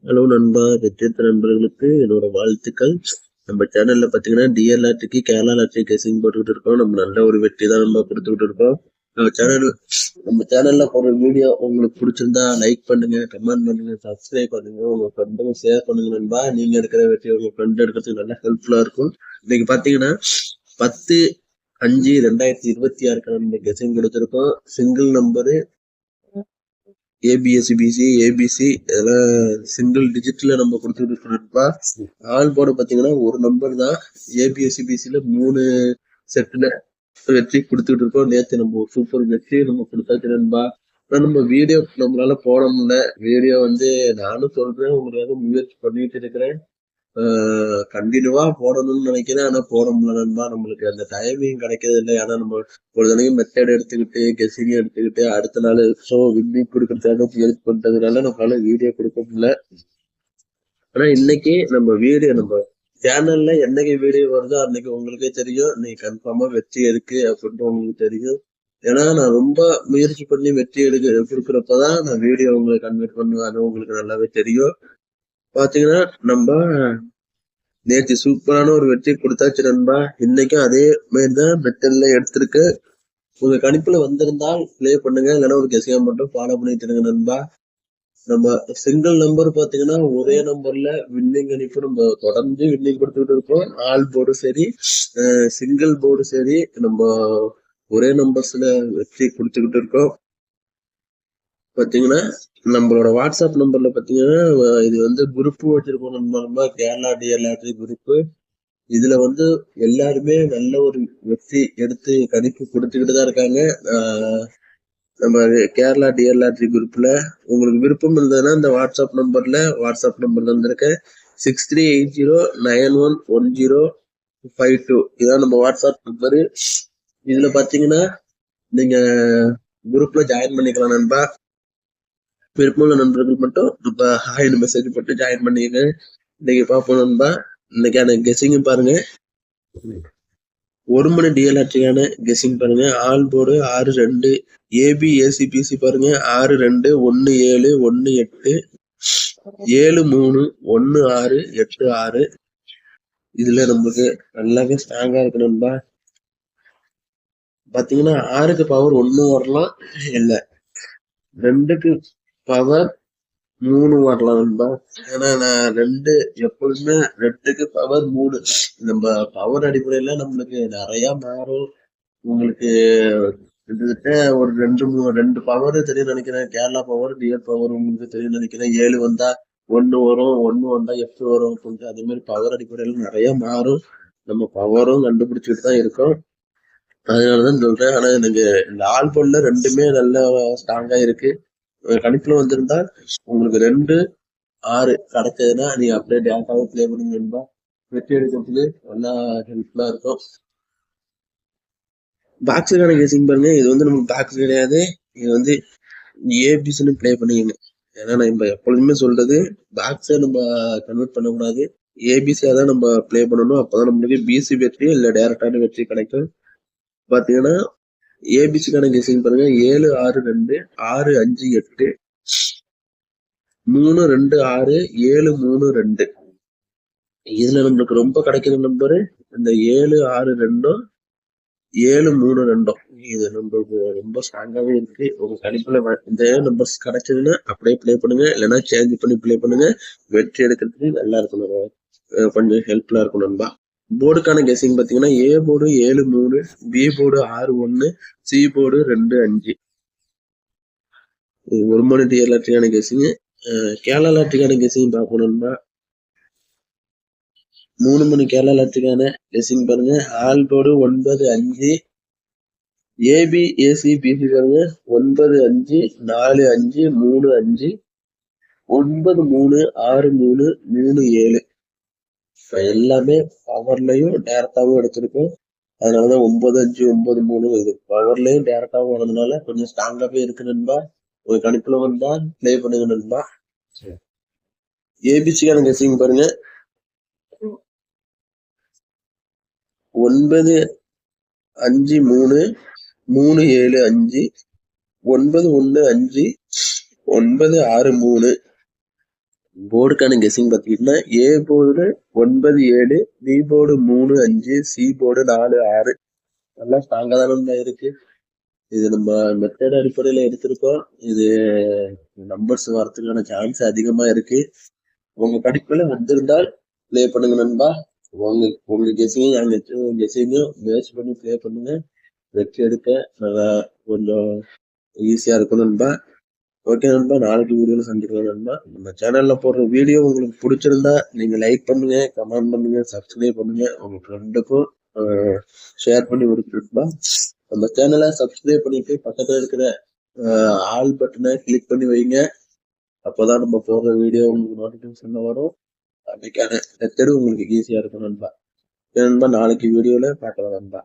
Hello நண்பா, வெற்றியற்ற நண்பர்களுக்கு என்னோட வாழ்த்துக்கள். நம்ம சேனல்ல பாத்தீங்கன்னா டிஎல் லாட்டரிக்கு கேரளா லாட்டரி கெஸிங் போட்டுக்கிட்டு இருக்கோம். நம்ம நல்ல ஒரு வெற்றி தான் நண்பா கொடுத்துக்கிட்டு இருக்கோம். நம்ம சேனல்ல போடுற வீடியோ உங்களுக்கு பிடிச்சிருந்தா லைக் பண்ணுங்க, கமெண்ட் பண்ணுங்க, சப்ஸ்கிரைப் பண்ணுங்க, உங்க ஃப்ரெண்டுங்க ஷேர் பண்ணுங்க நண்பா. நீங்க எடுக்கிற வெற்றி உங்க ஃப்ரெண்ட் எடுக்கிறதுக்கு நல்லா ஹெல்ப்ஃபுல்லா இருக்கும். இன்னைக்கு பாத்தீங்கன்னா 10/5/2026 நம்ம கெஸிங் கொடுத்துருக்கோம். சிங்கிள் நம்பரு ஏபிஎஸ்சிபிசி ஏபிசி இதெல்லாம் சிங்கிள் டிஜிட்ல நம்ம கொடுத்துட்டு இருக்கோம்ப்பா. ஆல் போர்டு பாத்தீங்கன்னா ஒரு நம்பர் தான். ஏபிஎஸ்சிபிசில 3 செட்ல வெற்றி கொடுத்துட்டு இருக்கோம். நேற்று நம்ம சூப்பர் வெற்றி நம்ம கொடுத்தாச்சு நண்பா. ஆனா நம்ம வீடியோ நம்மளால போட முடியல. வீடியோ வந்து நானும் சொல்றேன், உங்களுக்காக முயற்சி பண்ணிட்டு இருக்கிறேன். கண்டினியூவா போடணும்னு நினைக்கிறேன். ஆனா போட முடியல நண்பா. நம்மளுக்கு அந்த டைமிங் கிடைக்கிறது இல்லை. ஆனா நம்ம ஒரு தடவை மெத்தட் எடுத்துக்கிட்டு கெஸிங் எடுத்துக்கிட்டு அடுத்த நாள் ஷோ வின்னிங் கொடுக்கறதுக்காக முயற்சி பண்றதுனால நம்மளால வீடியோ கொடுக்க முடியல. ஆனா இன்னைக்கு நம்ம சேனல்ல என்னைக்கு வீடியோ வருதோ அன்னைக்கு உங்களுக்கே தெரியும். இன்னைக்கு கன்ஃபார்மா வெற்றி இருக்கு அப்படின்ட்டு உங்களுக்கு தெரியும். ஏன்னா நான் ரொம்ப முயற்சி பண்ணி வெற்றி கொடுக்குறப்பதான் நான் வீடியோ உங்களுக்கு கன்வெர்ட் பண்ணுவேன். அது உங்களுக்கு நல்லாவே தெரியும். பாத்தீங்கன்னா நம்ம நேற்று சூப்பரான ஒரு வெற்றி கொடுத்தாச்சு நண்பா. இன்னைக்கும் அதே மாதிரிதான் மெத்தட்ல எடுத்திருக்கு. உங்க கணிப்புல வந்திருந்தால் பிளே பண்ணுங்க, இல்லைன்னா ஒரு கெஸியா மட்டும் ஃபாலோ பண்ணிட்டு இருங்க நண்பா. நம்ம சிங்கிள் நம்பர் பாத்தீங்கன்னா ஒரே நம்பர்ல வின்னிங் கணிப்பு நம்ம தொடர்ந்து வின்னிங் கொடுத்துக்கிட்டு இருக்கோம். ஆல் போர்டு சரி, சிங்கிள் போர்டு சரி, நம்ம ஒரே நம்பர்ஸ்ல வெற்றி கொடுத்துக்கிட்டு இருக்கோம். பாத்தீங்கன்னா நம்மளோட வாட்ஸ்அப் நம்பர்ல பாத்தீங்கன்னா இது வந்து குரூப் வச்சிருக்கோம் நம்ம கேரளா டிஎல் லாட்டரி குரூப். இதுல வந்து எல்லாருமே நல்ல ஒரு வெற்றி எடுத்து கணிப்பு கொடுத்துக்கிட்டு தான் இருக்காங்க. நம்ம கேரளா டிஎல் லாட்டரி குரூப்ல உங்களுக்கு விருப்பம் இருந்ததுன்னா இந்த வாட்ஸ்அப் நம்பர்ல இருந்திருக்க 6380911052 இதான் நம்ம வாட்ஸ்அப் நம்பரு. இதுல பாத்தீங்கன்னா நீங்க குரூப்ல ஜாயின் பண்ணிக்கலாம் நண்பா. விருப்பமுள்ள நண்பர்கள் மட்டும் நம்ம ஹாய்னு மெசேஜ் போட்டு ஜாயின் பண்ணிக்க. இன்னைக்கு பார்ப்போம் நண்பா. இன்னைக்கான கெஸிங் பாருங்க. 1 மணி டிஎல்ஆர்டிக்கான கெஸிங் பாருங்க. ஆல் போர்டு 6-2 ஏபிஏசிபிசி பாருங்க 6-2-1-7-1-8 7-3-1-6-8-6. இதுல நம்மளுக்கு நல்லாவே ஸ்ட்ராங்கா இருக்கு நண்பா. பாத்தீங்கன்னா 6க்கு பவர் 1 வரலாம், இல்ல 2க்கு பவர் 3 வரலாம் நண்பா. ஏன்னா நான் எப்பொழுதுமே 2க்கு பவர் 3 நம்ம பவர் அடிப்படையில நம்மளுக்கு நிறைய மாறும். உங்களுக்கு கிட்டத்தட்ட ஒரு 2 பவர் தெரியும் நினைக்கிறேன். கேரளா பவர் டிஎல் பவர் உங்களுக்கு தெரியும் நினைக்கிறேன். 7 வந்தா 1 வரும், 1 வந்தா 8 வரும். கொஞ்சம் அதே மாதிரி பவர் அடிப்படையில நிறைய மாறும். நம்ம பவரும் கண்டுபிடிச்சிட்டு தான் இருக்கோம். அதனாலதான் சொல்றேன். ஆனா எனக்கு இந்த ஆல் போர்ட்ல 2மே நல்ல ஸ்ட்ராங்கா இருக்கு. கணிப்புல வந்திருந்தா உங்களுக்கு 2-6 கிடைச்சதுன்னா நீங்க அப்படியே டேட்டாவே பிளே பண்ணுங்க நண்பா. வெற்றி எடுக்கிறதுக்கு நல்லா ஹெல்ப்ஃபுல்லா இருக்கும். பாக்ஸுக்கான கெஸிங் பாருங்க. இது வந்து நமக்கு பாக்ஸ் கிடையாது. இது வந்து ஏபிசின்னு பிளே பண்ணிக்கங்க. ஏன்னா நம்ம எப்பொழுதுமே சொல்றது பாக்ஸை நம்ம கன்வெர்ட் பண்ணக்கூடாது. ஏபிசியா தான் நம்ம பிளே பண்ணணும். அப்பதான் நம்மளுக்கு பிசி வெற்றி இல்ல டைரக்டான வெற்றி கிடைக்கும். பாத்தீங்கன்னா ஏபிசிக்கான கெஸிங் பாருங்க. 7-6-2 6-5-8 3-2-6 7-3-2. இதுல நம்மளுக்கு ரொம்ப கிடைக்கிற நம்பரு இந்த 7-6-2 7-3-2. இது நம்மளுக்கு ரொம்ப ஸ்ட்ராங்காவே இருக்கு. உங்க கணிப்புல இந்த நம்பர்ஸ் கிடைச்சதுன்னா அப்படியே பிளே பண்ணுங்க, இல்லைன்னா சேஞ்ச் பண்ணி பிளே பண்ணுங்க. வெற்றி எடுக்கிறதுக்கு நல்லா இருக்கும், கொஞ்சம் ஹெல்ப்ஃபுல்லா இருக்கும் நண்பா. போர்டுக்கான கெஸிங் பாத்தீங்கன்னா A board 7-3, B board 6-1, C board 2-5. 1 மணி டிஎல் லாட்டரியான கெஸிங். கேரளா லாட்டரிக்கான கெஸிங் பார்க்கணும் நண்பா. 3 மணி கேரளா லாட்டரிக்கான கெஸிங் பாருங்க. ஆல் போர்டு 9-5 ஏபிஏசிபிசி பாருங்க 9-5-4-5-3-5 9-3-6-3-3-7. எல்லாமே பவர்லயும் டைரக்டாவும் எடுத்திருக்கோம். அதனாலதான் 9-5-9-3 இது பவர்லயும் டைரக்டாவும் வரதுனால கொஞ்சம் ஸ்ட்ராங்காவே இருக்கு நண்பா. ஒரு கணிப்புல வந்தா பிளே பண்ணுங்க நண்பா. ஏபிசிக்கான கெஸிங் பாருங்க. 9-5-3-3-7-5 9-1-5 9-6-3 போர்டுக்கான கெஸிங் பாத்தீங்கன்னா A board 9 7, B board 3 5, C board 4 6 நல்லா ஸ்ட்ராங்கா தானே இருக்கு. இது நம்ம மெத்தட் அடிப்படையில எடுத்திருக்கோம். இது நம்பர்ஸ் வரதுக்கான சான்ஸ் அதிகமா இருக்கு. உங்க படிப்புல வந்திருந்தால் ப்ளே பண்ணுங்க நண்பா. உங்க கெஸிங்கும் நாங்க கெஸிங்கும் மேட்ச் பண்ணி ப்ளே பண்ணுங்க. வெற்றி எடுக்க நல்லா கொஞ்சம் ஈஸியா இருக்கும் நண்பா. ஓகே நண்பா, நாளைக்கு வீடியோல சந்திக்கலாம் நண்பா. நம்ம சேனல்ல போடுற வீடியோ உங்களுக்கு பிடிச்சிருந்தா நீங்க லைக் பண்ணுங்க, கமெண்ட் பண்ணுங்க, சப்ஸ்கிரைப் பண்ணுங்க. உங்க ஃப்ரெண்டுக்கும் ஷேர் பண்ணி விடுங்க நண்பா. நம்ம சேனலை சப்ஸ்கிரைப் பண்ணிட்டு பக்கத்துல இருக்கிற ஆல் பட்டனை கிளிக் பண்ணி வைங்க. அப்பதான் நம்ம போடுற வீடியோ உங்களுக்கு நோட்டிபிகேஷன்ல வரும். அதுக்கான மெத்தடு உங்களுக்கு ஈஸியா இருக்கும் நண்பா. நண்பா நாளைக்கு வீடியோல பார்க்கலாம் நண்பா.